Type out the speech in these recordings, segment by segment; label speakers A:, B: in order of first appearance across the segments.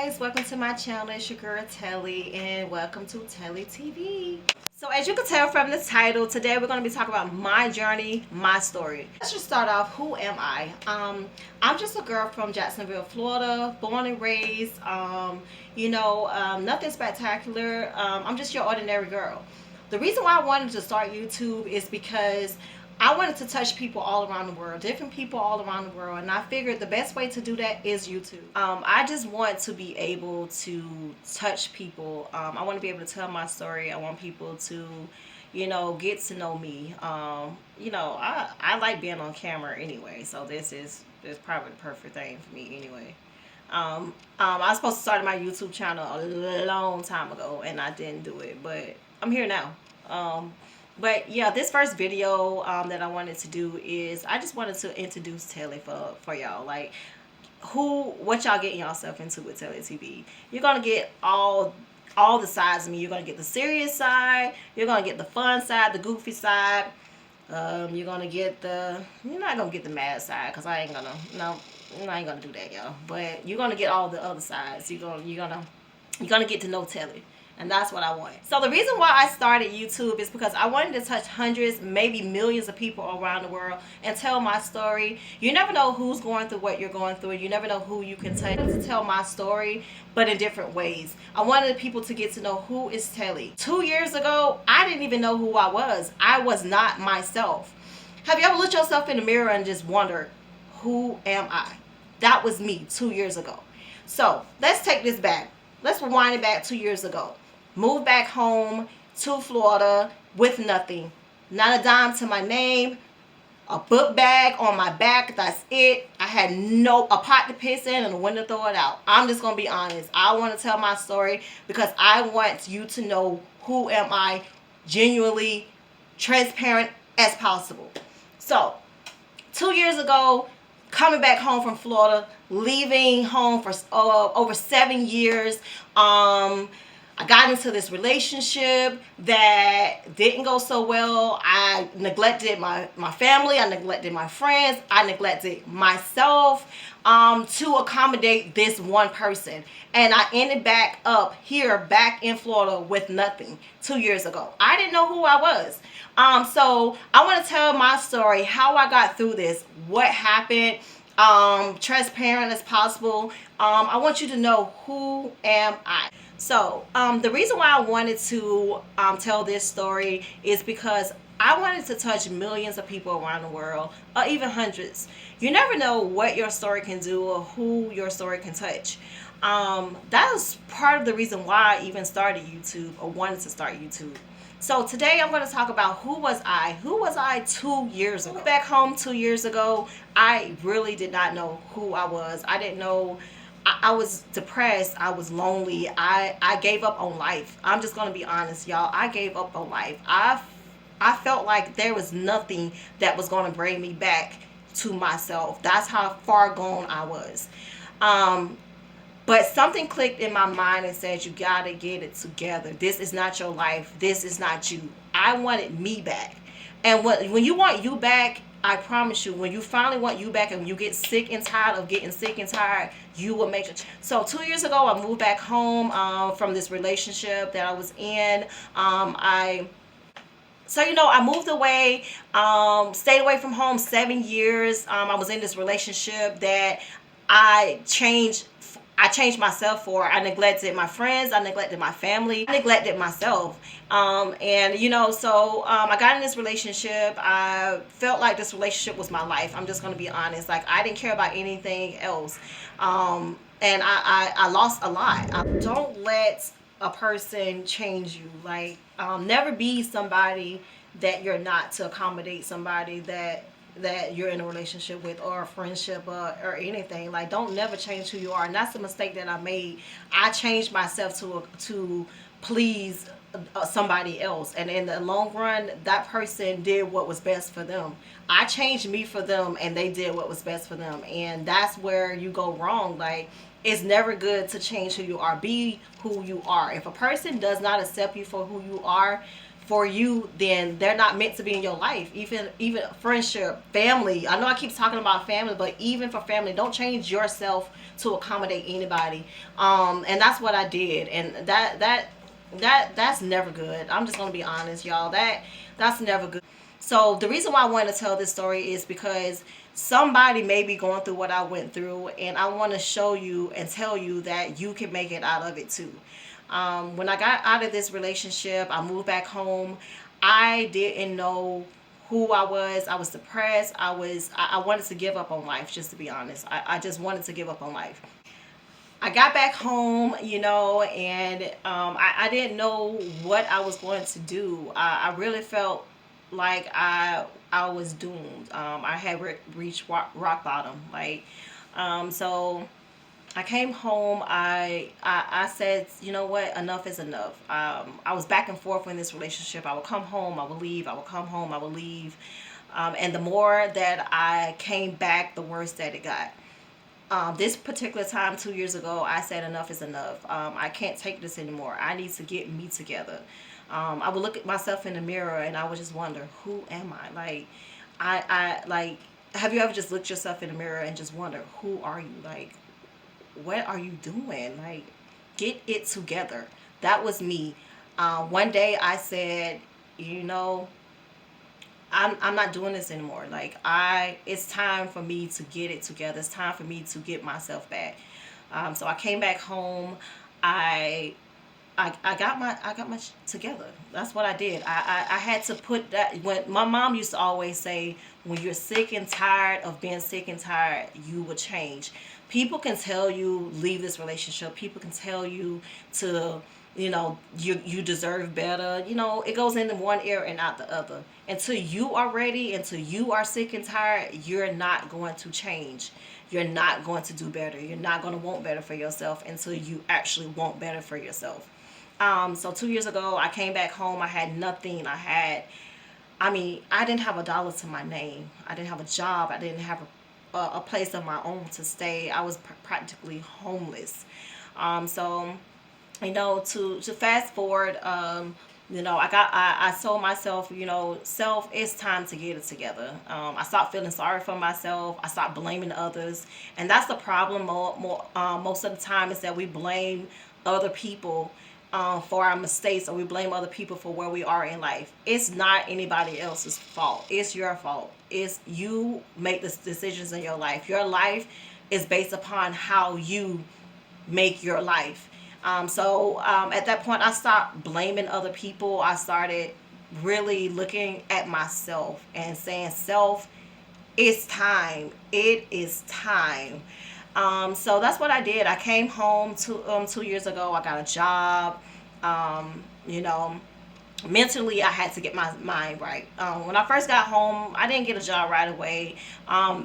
A: guys, welcome to my channel. It's your girl Telly and welcome to Telly TV. So as you can tell from the title, today we're going to be talking about my journey, my story. Let's just start off. Who am I? I'm just a girl from Jacksonville, Florida, born and raised. Nothing spectacular. I'm just your ordinary girl. The reason why I wanted to start YouTube is because I wanted to touch people all around the world, different people all around the world, and I figured the best way to do that is YouTube. I just want to be able to touch people. I want to be able to tell my story. I want people to, get to know me. I like being on camera anyway, so this is probably the perfect thing for me anyway. I was supposed to start my YouTube channel a long time ago, and I didn't do it, but I'm here now. But yeah, this first video that I wanted to do is I just wanted to introduce Telly for y'all. Like, what y'all getting yourself into with Telly TV. You're gonna get all the sides of me. You're gonna get the serious side. You're gonna get the fun side, the goofy side. You're not gonna get the mad side because I ain't gonna do that, y'all. But you're gonna get all the other sides. You're gonna get to know Telly. And that's what I want. So the reason why I started YouTube is because I wanted to touch hundreds, maybe millions of people around the world and tell my story. You never know who's going through what you're going through. You never know who you can touch. To tell my story, but in different ways. I wanted people to get to know who is Telly. 2 years ago, I didn't even know who I was. I was not myself. Have you ever looked yourself in the mirror and just wondered, who am I? That was me 2 years ago. So let's take this back. Let's rewind it back 2 years ago. Moved back home to Florida with nothing. Not a dime to my name. A book bag on my back. That's it. I had a pot to piss in and a window to throw it out. I'm just going to be honest. I want to tell my story because I want you to know who am I, genuinely transparent as possible. So, 2 years ago, coming back home from Florida, leaving home for over 7 years. I got into this relationship that didn't go so well. I neglected my family. I neglected my friends. I neglected myself to accommodate this one person. And I ended back up here, back in Florida with nothing 2 years ago. I didn't know who I was. So I want to tell my story, how I got through this, what happened, transparent as possible. I want you to know who am I. So the reason why I wanted to tell this story is because I wanted to touch millions of people around the world, or even hundreds. You never know what your story can do or who your story can touch. That was part of the reason why I even started YouTube or wanted to start YouTube. So today I'm going to talk about who was I? Who was I 2 years ago? Back home 2 years ago, I really did not know who I was. I didn't know. I was depressed. I was lonely. I gave up on life. I'm just going to be honest, y'all. I gave up on life. I felt like there was nothing that was going to bring me back to myself. That's how far gone I was. But something clicked in my mind and said, you got to get it together. This is not your life. This is not you. I wanted me back. And when you want you back, I promise you, when you finally want you back and you get sick and tired of getting sick and tired, you will make it. So 2 years ago, I moved back home from this relationship that I was in. I moved away, stayed away from home 7 years. I was in this relationship that I changed myself for. I neglected my friends. I neglected my family. I neglected myself. I got in this relationship. I felt like this relationship was my life. I'm just going to be honest. Like, I didn't care about anything else. And I lost a lot. Don't let a person change you. Like, never be somebody that you're not to accommodate somebody that you're in a relationship with, or a friendship, or anything. Like, don't never change who you are. And that's the mistake that I made. I changed myself to please somebody else, and in the long run, that person did what was best for them. I changed me for them, and they did what was best for them. And that's where you go wrong. Like, it's never good to change who you are. Be who you are. If a person does not accept you for who you are, for you, then they're not meant to be in your life. Even friendship, family. I know I keep talking about family, but even for family, don't change yourself to accommodate anybody. And that's what I did, and that's never good. I'm just gonna be honest, y'all. That's never good. So the reason why I want to tell this story is because somebody may be going through what I went through, and I want to show you and tell you that you can make it out of it too. When I got out of this relationship, I moved back home. I didn't know who I was. I was depressed. I wanted to give up on life, just to be honest. I just wanted to give up on life. I got back home, and I didn't know what I was going to do. I really felt like I was doomed. I had reached rock bottom. So I came home. I said, you know what, enough is enough. I was back and forth in this relationship. I would come home, I would leave. I would come home, I would leave. And the more that I came back, the worse that it got. This particular time 2 years ago, I said enough is enough. I can't take this anymore. I need to get me together. I would look at myself in the mirror and I would just wonder, who am I? Like, have you ever just looked yourself in the mirror and just wonder, who are you? Like, what are you doing? Like, get it together. That was me. One day I said, you know, I'm not doing this anymore. Like, it's time for me to get it together. It's time for me to get myself back. So I came back home. I I got my together. That's what I did. I had to put that. When my mom used to always say, when you're sick and tired of being sick and tired, you will change. People can tell you leave this relationship. People can tell you to, you deserve better. It goes into one ear and out the other. Until you are ready, until you are sick and tired, you're not going to change. You're not going to do better. You're not going to want better for yourself until you actually want better for yourself. So 2 years ago, I came back home. I had nothing. I didn't have a dollar to my name. I didn't have a job. I didn't have a place of my own to stay. I was practically homeless. So, to fast forward, I told myself, self, it's time to get it together. I stopped feeling sorry for myself. I stopped blaming others, and that's the problem. Most of the time is that we blame other people for our mistakes, or we blame other people for where we are in life. It's not anybody else's fault. It's your fault. It's you make the decisions in your life. Your life is based upon how you make your life. At that point, I stopped blaming other people. I started really looking at myself and saying, self, it's time. It is time. So that's what I did. I came home 2 years ago. I got a job. Um, you know, Mentally, I had to get my mind right. When I first got home, I didn't get a job right away. I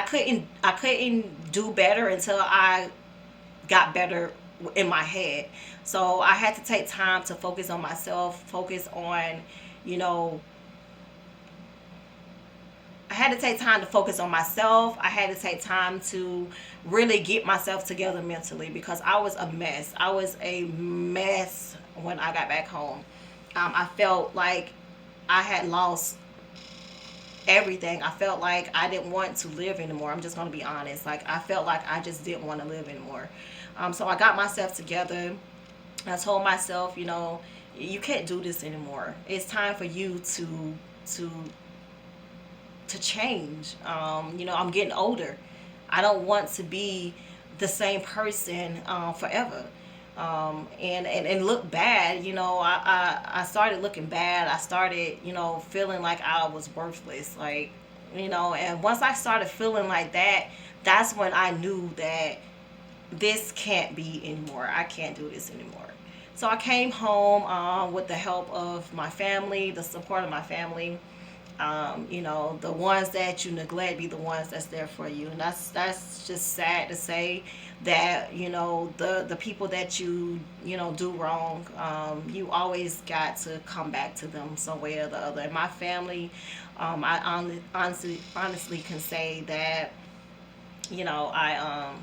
A: couldn't do better until I got better in my head. So I had to take time to focus on myself, focus on, you know, I had to take time to focus on myself. I had to take time to really get myself together mentally because I was a mess. I was a mess when I got back home. I felt like I had lost everything. I felt like I didn't want to live anymore. I'm just going to be honest. Like, I felt like I just didn't want to live anymore. So I got myself together. I told myself, you can't do this anymore. It's time for you to change. I'm getting older. I don't want to be the same person forever. And look bad. I started looking bad. I started, feeling like I was worthless. And once I started feeling like that, that's when I knew that this can't be anymore. I can't do this anymore. So I came home with the help of my family, the support of my family. The ones that you neglect be the ones that's there for you, and that's just sad to say that the people that do wrong, you always got to come back to them some way or the other. And my family, I honestly can say that I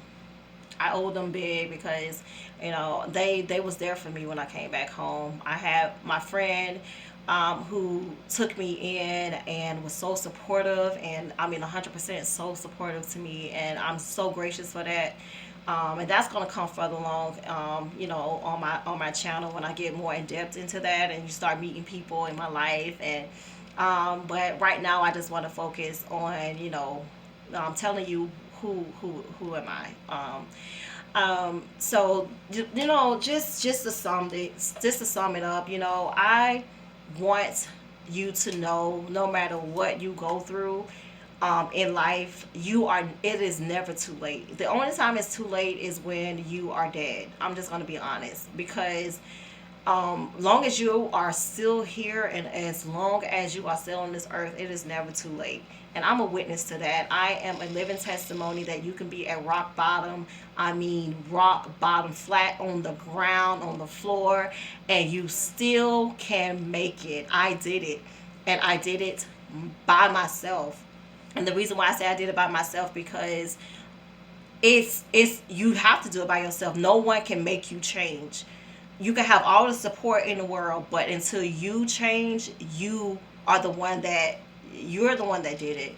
A: I owe them big because, they was there for me when I came back home. I had my friend, who took me in and was so supportive, and I mean 100% so supportive to me, and I'm so gracious for that. And that's gonna come further along, on my channel when I get more in depth into that, and you start meeting people in my life. And but right now, I just want to focus on, telling you who am I. So just to sum it up, I want you to know, no matter what you go through, in life, it is never too late. The only time it's too late is when you are dead. I'm just gonna be honest, because long as you are still here, and as long as you are still on this earth, it is never too late. And I'm a witness to that. I am a living testimony that you can be at rock bottom. I mean, rock bottom, flat on the ground, on the floor, and you still can make it. I did it, and I did it by myself. And the reason why I say I did it by myself, because it's you have to do it by yourself. No one can make you change. You can have all the support in the world, but until you change, are the one that you're the one that did it.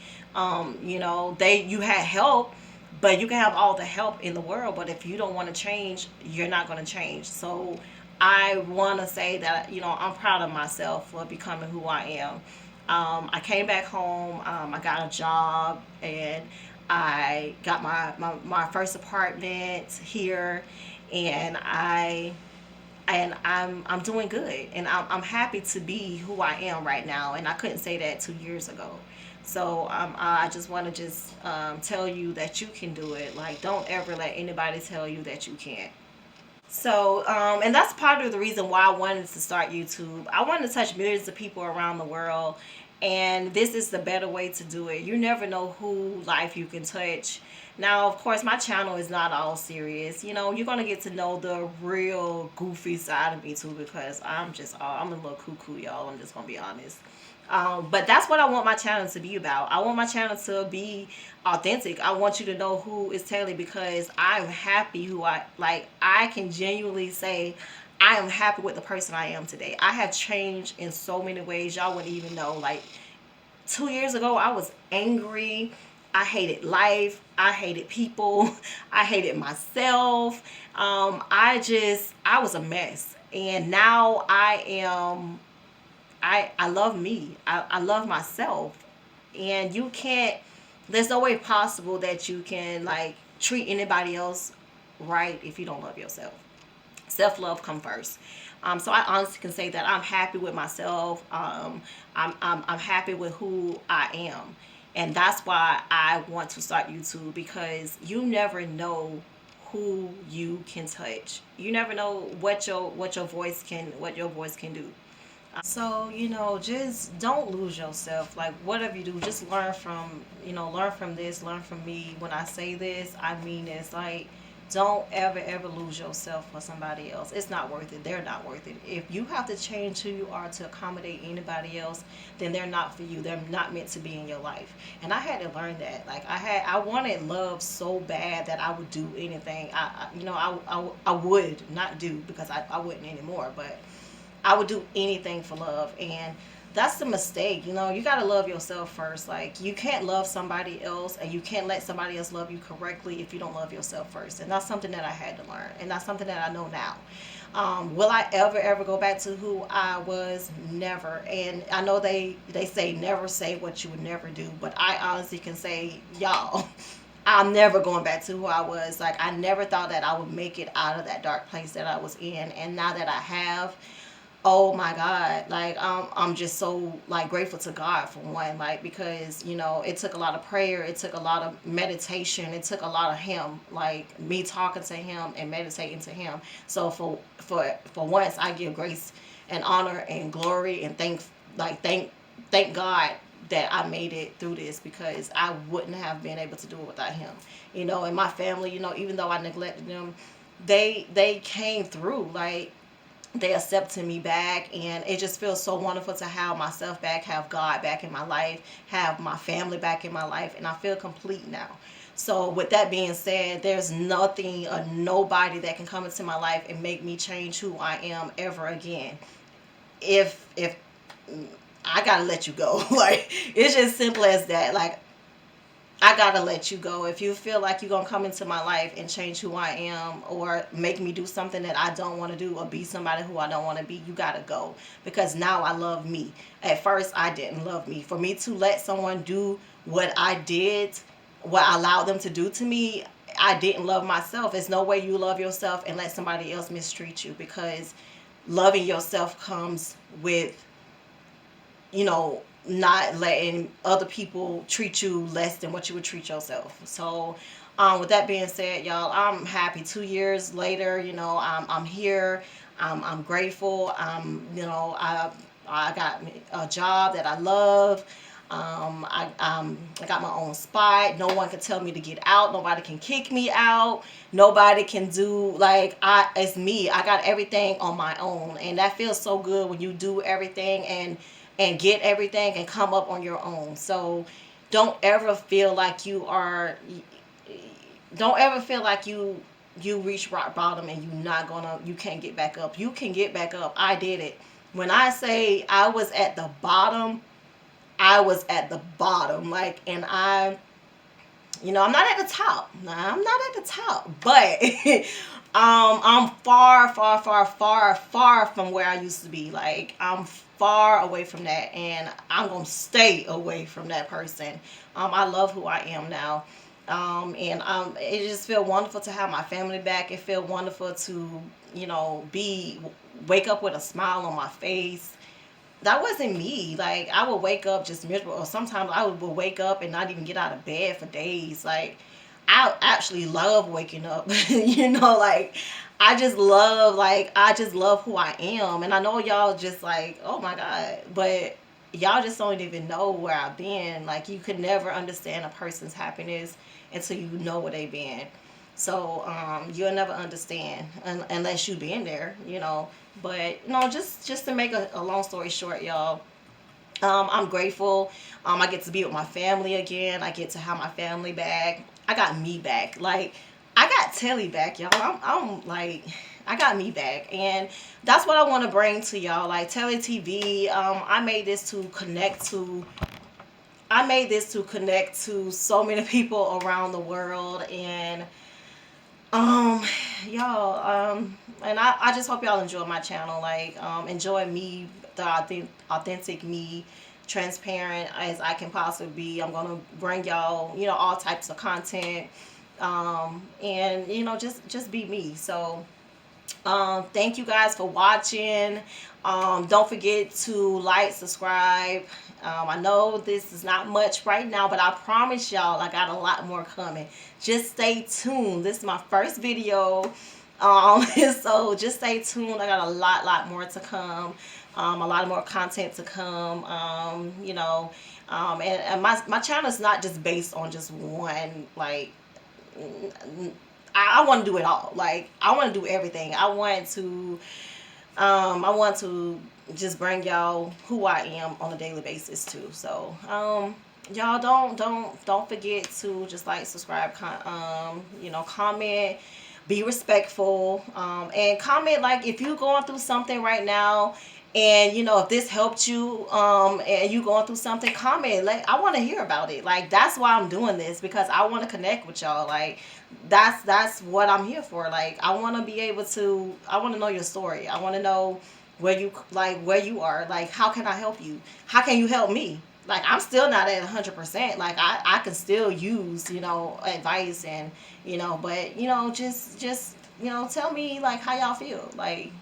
A: You had help, but you can have all the help in the world, but if you don't want to change, you're not going to change. So I want to say that, I'm proud of myself for becoming who I am. I came back home. I got a job, and I got my first apartment here, and I'm doing good, and I'm happy to be who I am right now, and I couldn't say that 2 years ago. So I just want to tell you that you can do it. Like, don't ever let anybody tell you that you can't. So, and that's part of the reason why I wanted to start YouTube. I wanted to touch millions of people around the world, and this is the better way to do it. You never know who life you can touch. Now, of course, my channel is not all serious. You're gonna get to know the real goofy side of me too, because I'm a little cuckoo, y'all. I'm just gonna be honest. But that's what I want my channel to be about. I want my channel to be authentic. I want you to know who is Taylor, because I'm happy who I can genuinely say I am happy with the person I am today. I have changed in so many ways y'all wouldn't even know. Like, 2 years ago, I was angry. I hated life. I hated people. I hated myself. I was a mess. And now I love me. I love myself. And there's no way possible that you can, like, treat anybody else right if you don't love yourself. Self love come first. So I honestly can say that I'm happy with myself. I'm happy with who I am, and that's why I want to start YouTube, because you never know who you can touch. You never know what your voice can do. So, just don't lose yourself. Like, whatever you do, just learn from this, learn from me. When I say this, I mean it's like, don't ever lose yourself for somebody else. It's not worth it. They're not worth it. If you have to change who you are to accommodate anybody else, then they're not for you. They're not meant to be in your life. And I had to learn that. Like, I wanted love so bad that I would do anything. I would not do, because I wouldn't anymore, but I would do anything for love. And that's the mistake. You got to love yourself first. Like, you can't love somebody else, and you can't let somebody else love you correctly if you don't love yourself first. And that's something that I had to learn, and that's something that I know now. Will I ever go back to who I was? Never. And I know they say never say what you would never do, but I honestly can say, y'all, I'm never going back to who I was. Like, I never thought that I would make it out of that dark place that I was in, and now that I have, oh my God, like, I'm just so, like, grateful to God, for one, like, because it took a lot of prayer, it took a lot of meditation, it took a lot of him, like, me talking to him and meditating to him. So for once, I give grace and honor and glory and thank God that I made it through this, because I wouldn't have been able to do it without him. And my family, even though I neglected them, they came through. Like, they accepted me back, and it just feels so wonderful to have myself back, have God back in my life, have my family back in my life, and I feel complete now. So with that being said, there's nothing or nobody that can come into my life and make me change who I am ever again. If I gotta let you go. Like, it's just simple as that. Like, I gotta let you go. If you feel like you're gonna come into my life and change who I am, or make me do something that I don't want to do, or be somebody who I don't want to be, you gotta go. Because now I love me. At first, I didn't love me. For me to let someone do what I did, what I allowed them to do to me, I didn't love myself. There's no way you love yourself and let somebody else mistreat you, because loving yourself comes with, not letting other people treat you less than what you would treat yourself. So, with that being said, y'all, I'm happy. 2 years later, I'm here. I'm grateful. I got a job that I love. I got my own spot. No one can tell me to get out. Nobody can kick me out. Nobody can do, like, it's me. I got everything on my own, and that feels so good when you do everything and get everything and come up on your own. So don't ever feel like don't ever feel like you reach rock bottom and you can't get back up. You can get back up. I did it. When I say I was at the bottom, I was at the bottom. Like, and I'm not at the top. Nah, I'm not at the top, but I'm far, far, far, far, far from where I used to be. Like, I'm far away from that, and I'm gonna stay away from that person. I love who I am now. And it just feel wonderful to have my family back. It feel wonderful to, be wake up with a smile on my face. That wasn't me. Like, I would wake up just miserable, or sometimes I would wake up and not even get out of bed for days. Like, I actually love waking up. Like, I just love who I am. And I know y'all just like, oh my God, but y'all just don't even know where I've been. Like, you could never understand a person's happiness until you know where they've been. So you'll never understand unless you been there. But no, just to make a long story short, y'all. I'm grateful. I get to be with my family again. I get to have my family back. I got me back. Like, I got Telly back, y'all. I'm like, I got me back, and that's what I want to bring to y'all. Like, Telly TV. I made this to connect to. I made this to connect to so many people around the world, and um, y'all, and I just hope y'all enjoy my channel. Like, enjoy me, the authentic me, transparent as I can possibly be. I'm gonna bring y'all, all types of content, and just be me. So, thank you guys for watching. Don't forget to like, subscribe. I know this is not much right now, but I promise y'all I got a lot more coming. Just stay tuned. This is my first video. So just stay tuned. I got a lot more to come. A lot more content to come. And my channel is not just based on just one, like, I want to do it all. Like, I want to do everything. I want to just bring y'all who I am on a daily basis too. So, y'all don't forget to just like, subscribe, comment, be respectful, and comment. Like, if you're going through something right now, and if this helped you, and you going through something, comment. Like, I want to hear about it. Like, that's why I'm doing this, because I want to connect with y'all. Like, that's what I'm here for. Like, I want to know your story. I want to know where you are. Like, how can I help you? How can you help me? Like, I'm still not at 100%. Like, I can still use, advice, and, but, just tell me, like, how y'all feel. Like,